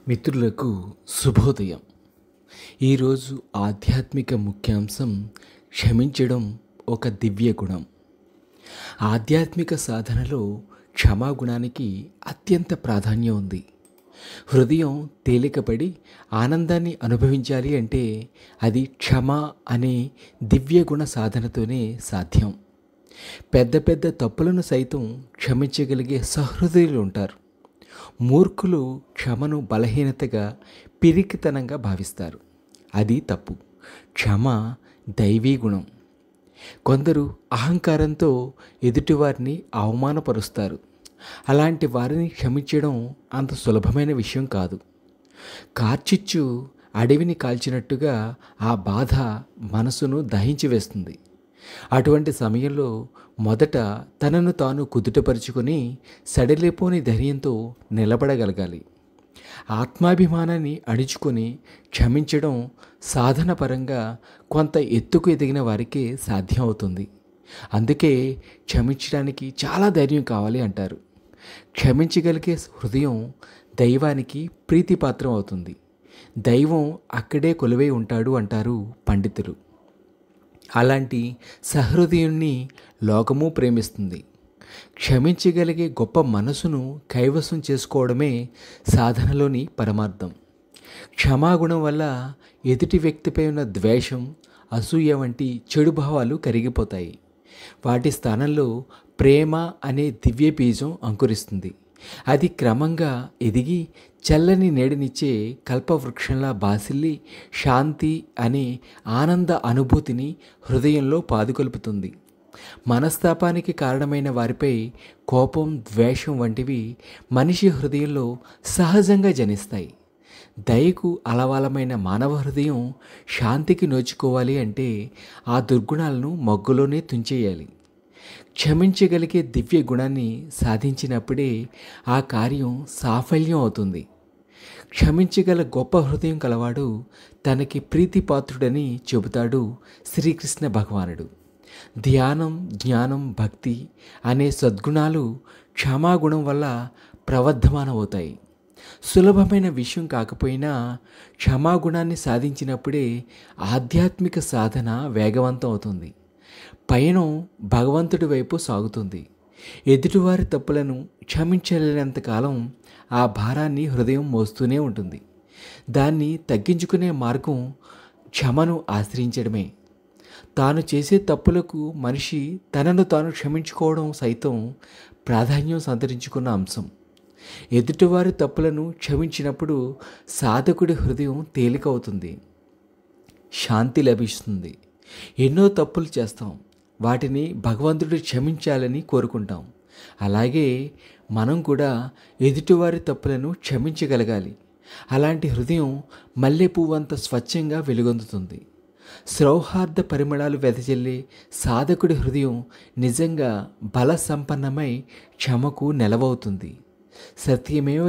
మిత్రులకు శుభోదయం. ఈరోజు ఆధ్యాత్మిక ముఖ్యాంశం క్షమించడం ఒక దివ్య గుణం. ఆధ్యాత్మిక సాధనలో క్షమాగుణానికి అత్యంత ప్రాధాన్యం ఉంది. హృదయం తేలికపడి ఆనందాన్ని అనుభవించాలి అంటే అది క్షమ అనే దివ్య గుణ సాధనతోనే సాధ్యం. పెద్ద పెద్ద తప్పులను సైతం క్షమించగలిగే సహృదయులు ఉంటారు. మూర్ఖులు క్షమను బలహీనతగా, పిరికితనంగా భావిస్తారు. అది తప్పు. క్షమ దైవీ గుణం. కొందరు అహంకారంతో ఎదుటివారిని అవమానపరుస్తారు. అలాంటి వారిని క్షమించడం అంత సులభమైన విషయం కాదు. కార్చిచ్చు అడవిని కాల్చినట్టుగా ఆ బాధ మనసును దహించి వేస్తుంది. అటువంటి సమయంలో మొదట తనను తాను కుదుటపరుచుకొని సడలిపోని ధైర్యంతో నిలబడగలగాలి. ఆత్మాభిమానాన్ని అణుచుకొని క్షమించడం సాధనపరంగా కొంత ఎత్తుకు ఎదిగిన వారికే సాధ్యం అవుతుంది. అందుకే క్షమించడానికి చాలా ధైర్యం కావాలి అంటారు. క్షమించగలిగే హృదయం దైవానికి ప్రీతిపాత్రం అవుతుంది. దైవం అక్కడే కొలువై ఉంటాడు అంటారు పండితులు. అలాంటి సహృదయుణ్ణి లోకము ప్రేమిస్తుంది. క్షమించగలిగే గొప్ప మనసును కైవసం చేసుకోవడమే సాధనలోని పరమార్థం. క్షమాగుణం వల్ల ఎదుటి వ్యక్తిపై ఉన్న ద్వేషం, అసూయ వంటి చెడు భావాలు కరిగిపోతాయి. వాటి స్థానంలో ప్రేమ అనే దివ్య బీజం అంకురిస్తుంది. అది క్రమంగా ఎదిగి చల్లని నీడనిచ్చే కల్పవృక్షంలా బాసిల్లి శాంతి అనే ఆనంద అనుభూతిని హృదయంలో పాదుకొల్పుతుంది. మనస్తాపానికి కారణమైన వారిపై కోపం, ద్వేషం వంటివి మనిషి హృదయంలో సహజంగా జనిస్తాయి. దయకు అలవాలమైన మానవ హృదయం శాంతికి నోచుకోవాలి అంటే ఆ దుర్గుణాలను మొగ్గులోనే తుంచేయాలి. క్షమించగలిగే దివ్య గుణాన్ని సాధించినప్పుడే ఆ కార్యం సాఫల్యం అవుతుంది. క్షమించగల గొప్ప హృదయం కలవాడు తనకి ప్రీతిపాత్రుడని చెబుతాడు శ్రీకృష్ణ భగవానుడు. ధ్యానం, జ్ఞానం, భక్తి అనే సద్గుణాలు క్షమాగుణం వల్ల ప్రవర్ధమానమవుతాయి. సులభమైన విషయం కాకపోయినా క్షమాగుణాన్ని సాధించినప్పుడే ఆధ్యాత్మిక సాధన వేగవంతం అవుతుంది. పయనం భగవంతుడి వైపు సాగుతుంది. ఎదుటివారి తప్పులను క్షమించలేనంతకాలం ఆ భారాన్ని హృదయం మోస్తూనే ఉంటుంది. దాన్ని తగ్గించుకునే మార్గం క్షమను ఆశ్రయించడమే. తాను చేసే తప్పులకు మనిషి తనను తాను క్షమించుకోవడం సైతం ప్రాధాన్యం సంతరించుకున్న అంశం. ఎదుటివారి తప్పులను క్షమించినప్పుడు సాధకుడి హృదయం తేలికవుతుంది, శాంతి లభిస్తుంది. ఎన్నో తప్పులు చేస్తాం, వాటిని భగవంతుడు క్షమించాలని కోరుకుంటాం. అలాగే మనం కూడా ఎదుటివారి తప్పులను క్షమించగలగాలి. అలాంటి హృదయం మల్లె పువ్వంత స్వచ్ఛంగా వెలుగొందుతుంది. సౌహార్ద పరిమళాలు వెదజల్లే సాధకుడి హృదయం నిజంగా బల సంపన్నమై క్షమకు నెలవవుతుంది. సత్యమేవ